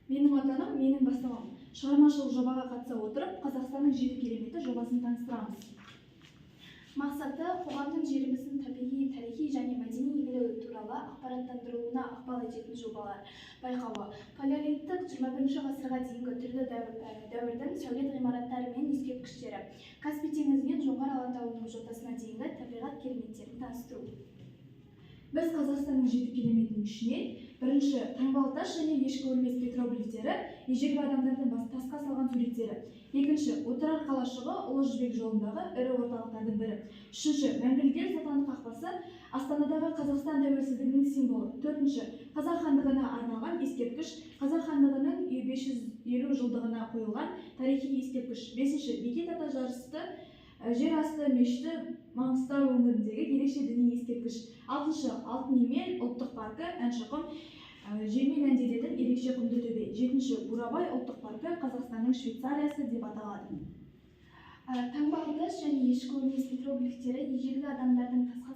Менің отаным, менің бастамам. Шығармашылық жобаға қатыса отырып, Қазақстанның 7 кереметі жобасын таныстырамыз. Мақсаты қоғамның жеріміздің табиғи, тарихи және мәдени игілігі туралы ақпараттандыруына ықпал ететін жобалар байқауы. Палеолиттік 21 ғасырға дейінгі түрлі дәуірдің сәулет ғимараттары мен ескерткіштері, Каспий теңізінен Жоңғар алатауының жотасына дейінгі табиғат кереметтерін таныстыру. Біз Қазақстанның 7 кереметінің ішінен бірінші таңбалы тас және ешкі өлмес петроглифтері, ежелгі адамдардың тасқа салған суреттері. Екінші, Отырар қалашығы Ұлы Жібек жолындағы ірі орталықтардың бірі. Үшінші, Мәңгілік ел салтанат қақпасы Астанадағы Қазақстан тәуелсіздігінің символы. Төртінші, Қазақ хандығына арналған ескерткіш, Қазақ хандығының 550 жылдығына қойылған тарихи ескерткіш. Бесінші, Бекет ата жарысты жер асты мешіті Маңғыстау өңіріндегі ерекше діни ескерткіш. Алтыншы, Алтын емел ұлттық паркі Әншіқұм желмен әндететін ерекше құмды төбе. Жетінші, Бурабай ұлттық паркі Қазақстанның Швейцариясы деп аталады. Таңбалы тас және ешкі өлмес петроглифтері ежелгі адамдардың тасқа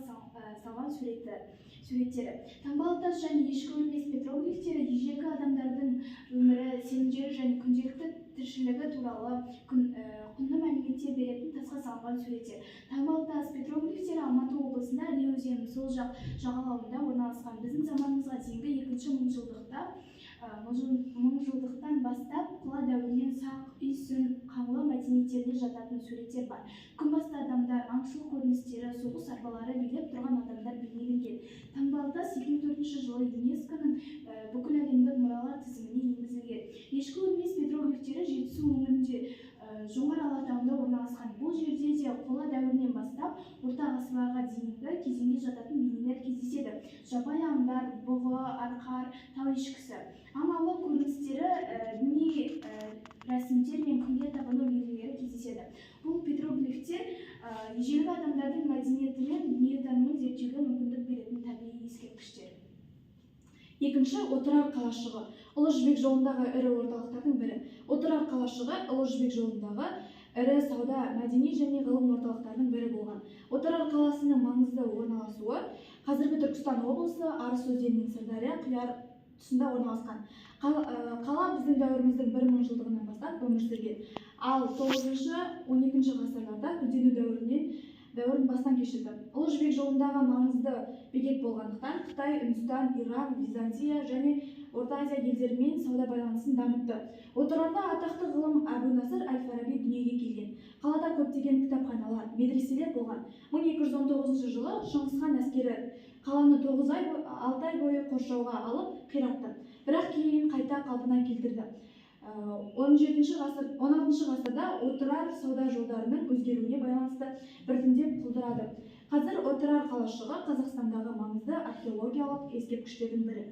салған суреттері. Таңбалы тас және ешкі өлмес петроглифтері ежелгі адамдардың өмірі, сенімдері және күнделікті тіршілігі туралы құнды мәліметтер беретін тасқа салынған суреттер. Таңбалы тас петроглифтері Алматы облысында Іле өзенінің сол жағалауында орналасқан. Біздің заманымызға дейінгі 2 мыңжылдықтан бастап қола дәуірінен сақ, үй, сүн, қаңлы мәдениеттеріне жататын суреттер бар. Күн басты адамдар, аңшылық көріністері, соғыс арбалары, билеп тұрған адамдар бейнеленген. Таңбалы тас 2004 жылы ЮНЕСКО-ның бүкіл әлемдік мұралар тізіміне енгізілген. Ешкі өлмес петроглифтері Жетісу өңірінде Жоңғар алатауында орналасқан. Бұл жерде де қола дәуірінен бастап орта ғасырларға дейінгі кезеңге жататын бейнелер кездеседі. Жабайы аңдар, бұғы, арқар, тау ешкісі. Аң аулау көріністері, діни рәсімдер мен күнге табыну белгілері кездеседі. Бұл петроглифтер ежелгі адамдардың мәдениеті мен дүниетанымын зерттеуге мүмкіндік беретін табиғи ескерткіштер. Екінші, Отырар қалашығы Ұлы Жібек жолындағы ірі орталықтардың бірі. Отырар қалашығы Ұлы Жібек жолындағы ірі сауда, мәдени және ғылым орталықтардың бірі болған. Отырар қаласының маңызды орналасуы қазіргі Түркістан облысы Арыс өзенінің Сырдария құяр тұсында орналасқан. Қала біздің дәуіріміздің 1000 жылдығынан бастап өмір сүрген. Ал 9-12 ғасырларда гүлдену дәуірін бастан кешірді. Ұлы Жібек жолындағы маңызды бекет болғандықтан Қытай, Үндістан, Иран, Византия және Орта Азия елдерімен сауда байланысын дамытты. Отырарда атақты ғылым Әбу-Насыр әл-Фараби дүниеге келген. Қалада көптеген кітапханалар, медреселер болған. 1219 жылы Шыңғыс хан әскері қаланы 6 ай бойы қоршауға алып қиратты. Бірақ кейін қайта қалпына келтірді. 16 ғасырда Отырар сауда жолдарының өзгеруіне байланысты біртіндеп құлдырады. Қазір Отырар қалашығы Қазақстандағы маңызды археологиялық ескерткіштердің бірі.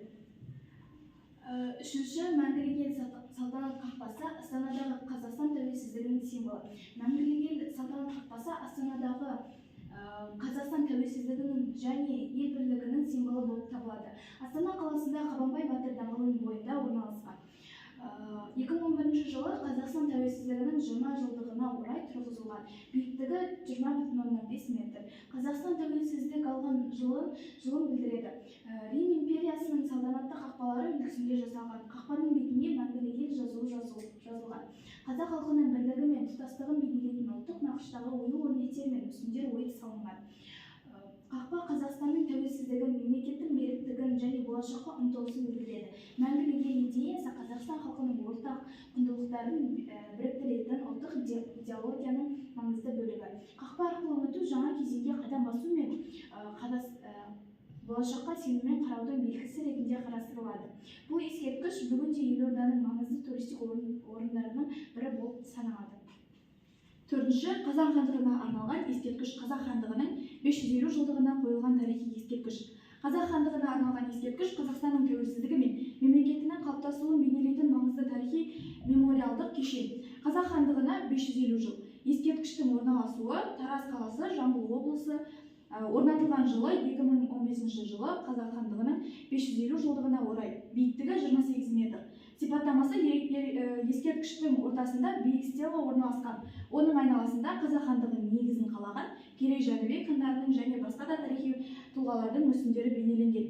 Үшінші, Мәңгілік ел салтанат қақпасы Астанадағы Қазақстан тәуелсіздігінің символы. Мәңгілік ел салтанат қақпасы Астанадағы Қазақстан тәуелсіздігінің және ел бірлігінің символы болып табылады. Астана қаласында Қабанбай Батыр даңғылының бойында орналасқан. 2011 жылы Қазақстан тәуелсіздігінің 20 жылдығына орай тұрғызылған. Биіктігі 20,5 метр. Қазақстан тәуелсіздік алған жылын білдіреді. Рим империясының салтанатты қақпалары үлгісінде жасалған. Қақпаның бетіне Мәңгілік ел жазуы жазылған. Қазақ халқының бірлігі мен тұтастығын бейнелейтін ұлттық нақыштағы ою-өрнектер мен мүсіндер ойып салынған. Қақпа Қазақстанның тәуелсіздігін, мемлекеттің беріктігін және болашаққа ұмтылысын білдіреді. Мәңгілік ел идеясы Қазақстан халқының ортақ құндылықтарын біріктіретін ұлттық идеологияның маңызды бөлігі. Қақпа арқылы өту жаңа кезеңге қадам басу мен болашаққа сеніммен қараудың белгісі ретінде қарастырылады. Бұл ескерткіш бүгінде елорданың маңызды туристік орындарының бірі болып саналады. Төртінші, Қазақ хандығына арналған ескерткіш. Қазақ хандығының 550 жылдығына қойылған тарихи ескерткіш. Қазақ хандығына арналған ескерткіш Қазақстанның тәуелсіздігі мен мемлекетінің қалыптасуын бейнелейтін маңызды тарихи мемориалдық кешен. Қазақ хандығына 550 жыл. Ескерткіштің орналасуы Тараз қаласы, Жамбыл облысы. Орнатылған жылы 2015 жылы Қазақ хандығының 550 жылдығына орай. Биіктігі 28 метр. Сипаттамасы ескерткіштің ортасында биік стела орналасқан. Оның айналасында Қазақ хандығының негізін қалаған Керей Жәнібек хандарының және басқа да тарихи тұлғалардың мүсіндері бейнеленген.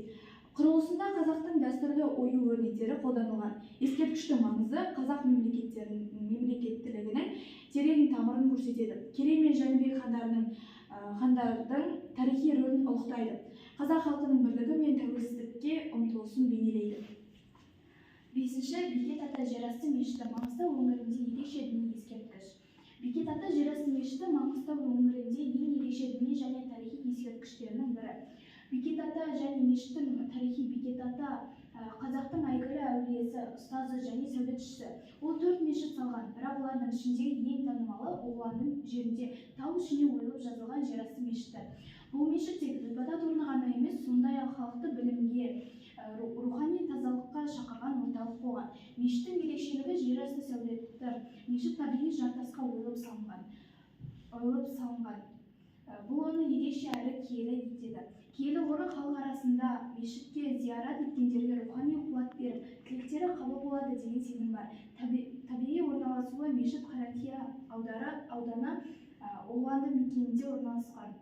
Құрылысында қазақтың дәстүрлі ою-өрнектері қолданылған. Ескерткіш ескерткіштің маңызы қазақ мемлекеттілігінің терең тамырын көрсетеді. Керей мен Жәнібек хандардың тарихи рөлін ұлықтайды. Қазақ халқының бірлігі мен тәуелсіздікке ұмтылысын бейнелейді. 5. Бекет ата жерасты мешіті Маңғыстау өңірінде ерекше діни ескерткіш. Бекет ата жерасты мешіті Маңғыстау өңірінде ең ерекше діни және тарихи ескерткіштерінің бірі. Бекет ата және мешіттің тарихи. Бекет ата қазақтың әйгілі әулиесі, ұстазы және сәулетшісі. Ол 4 мешіт салған, бірақ олардың ішіндегі ең танымалы Оғланның жерінде тау ішіне ойылып жазылған жерасты мешіті. Бұл мешіт тек ғибадат орны ғана емес, сондай-ақ халықты білімге, рухани тазалыққа шақырған орталық болған. Мешіттің ерекшелігі жерасты сәулеті. Мешіт табиғи жартасқа ойылып салынған. Бұл оны ерекше әрі киелі етеді. Киелі орын халық арасында мешітке зиярат еткендерге рухани қуат беріп, тілектері қабыл болады деген сенім бар. Табиғи орналасуы мешіт Қарақия ауданы Оғланды мекенінде орналасқан.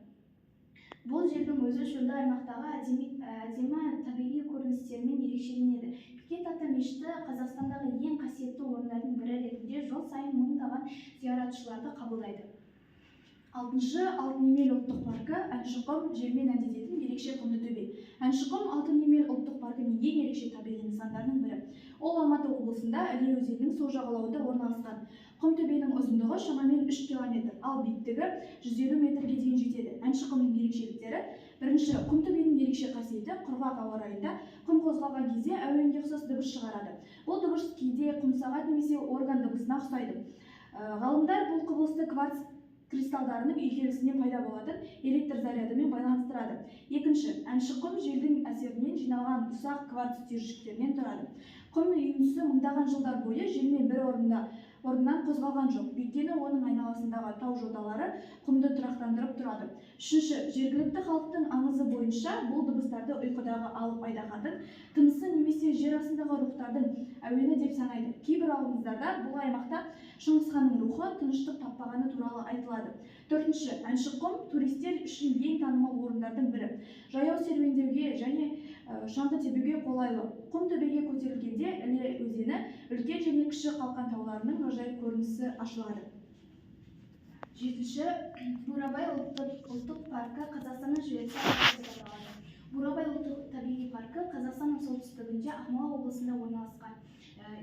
Бұл жердің өзі шөлді аймақтағы әдемі табиғи көріністерімен ерекшеленеді. Бекет ата мешіті Қазақстандағы ең қасиетті орындардың бірі ретінде жыл сайын мыңдаған зияратшыларды қабылдайды. 6. Алтын Емел ұлттық паркі Әншіқұм желмен әндететін ерекше құмды төбе. Әншіқұм Алтын Емел ұлттық паркінің ең ерекше табиғи нысандарының бірі. Ол Алматы облысында Іле өзенінің сол жағалауында орналасқан. Құм төбенің ұзындығы шамамен 3 км, ал биіктігі 150 метрге дейін жетеді. Әншіқұмның ерекшеліктері: бірінші, құм төбенің ерекше қасиеті құрғақ ауа райында құм қозғалған кезде әуенге ұқсас дыбыс шығарады. Бұл дыбыс кейде құмсағат немесе орган дыбысына ұқсайды. Ғалымдар бұл құбылысты кварц кристалдарының үйкелісінен пайда болатын электр зарядымен байланыстырады. Екінші, Әншіқұм желдің әсерінен жиналған ұсақ кварц түйіршіктерінен тұрады. Құм үйіндісі мыңдаған жылдар бойы желмен бір орнынан қозғалған жоқ, өйткені оның айналасындағы тау жоталары құмды тұрақтандырып тұрады. Үшінші, жергілікті халықтың аңызы бойынша бұл дыбыстарды ұйқыдағы алып айдаһардың тынысы немесе жер астындағы рухтардың әуені деп санайды. Кейбір аңыздарда бұл аймақта Шыңғыс ханның рухы тыныштық таппағаны туралы айтылады. Төртінші, Әншіқұм туристер үшін ең танымал орындардың бірі. Жаяу серуендеуге және шаңғы тебуге қолайлы. Құм төбеге көтерілгенде Іле өзені, үлкен және кіші қалқан тауларының ғажайып көрінісі ашылады. 7. Бурабай ұлттық паркі Қазақстанның Швейцариясы деп аталады. Бурабай ұлттық табиғи паркі Қазақстанның солтүстігінде Ақмола облысында орналасқан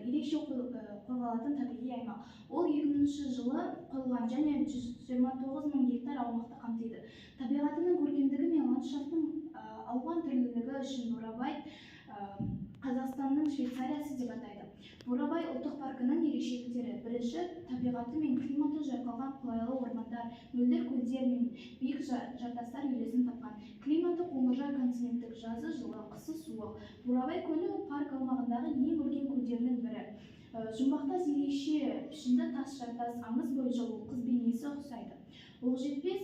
ерекше қорғалатын табиғи аймақ. Ол 2000 жылы құрылған және 129 мың гектар аумақты қамтиды. Табиғатының көркемдігі мен ландшафтың алуан түрлілігі үшін Бурабай Қазақстанның Швейцариясы деп атайды. Бурабай ұлттық паркінің ерекшеліктері: бірінші, табиғаты мен климаты жайқалған қолайлы ормандар, мөлдір көлдер мен биік жартастар үйлесім тапқан. Климаты қоңыржай континенттік, жазы жылы, қысы суық. Бурабай көлі парк аумағындағы ең үлкен көлдердің бірі. Жұмбақтас ерекше пішінді тас жартас, аңыз бойынша ол қыз бейнесі ұқсайды. Оқжетпес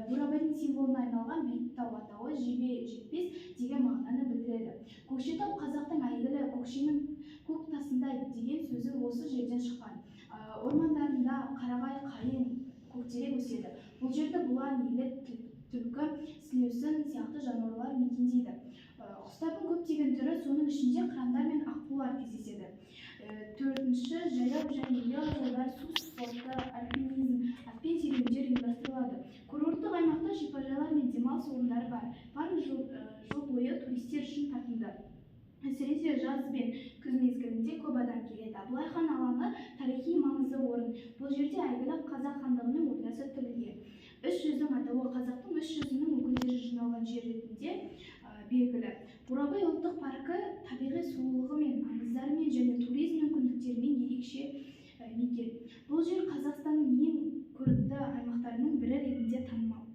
Бурабайдың символына айналған биік тау атауы жебе жетпес деген мағынаны білдіреді. Көкшетау қазақтың әйгілі көкшенің көк тасында деген сөзі осы жерден шыққан. Ормандарында қарағай, қайың, көктерек өседі. Бұл жерді бұлан, елек, түлкі, сілеусін сияқты жануарлар мекендейді. Құстардың көптеген түрі, соның ішінде қырандар мен аққулар кездеседі. 4. Жаяу және веложолдар, су спорты, альпинизм, атпен серуендер ұйымдастырылады. Курорттық аймақта шипажайлар мен демалыс орындары бар. Парк жыл бойы туристер үшін тартымды. Әсіресе жаз бен күз мезгілінде көп адам келеді. Абылай хан алаңы тарихи маңызды орын. Бұл жерде әйгілі қазақ хандығының ордасы тігілген. 300-дің атауы қазақтың 300-ның өкілдері жиналған жер ретінде белгілі. Бурабай ұлттық паркі табиғи сұлулығымен, аңыздарымен және туризм мүмкіндіктерімен ерекше мекен. Бұл жер Қазақстанның ең көрікті аймақтарының бірі ретінде танымал.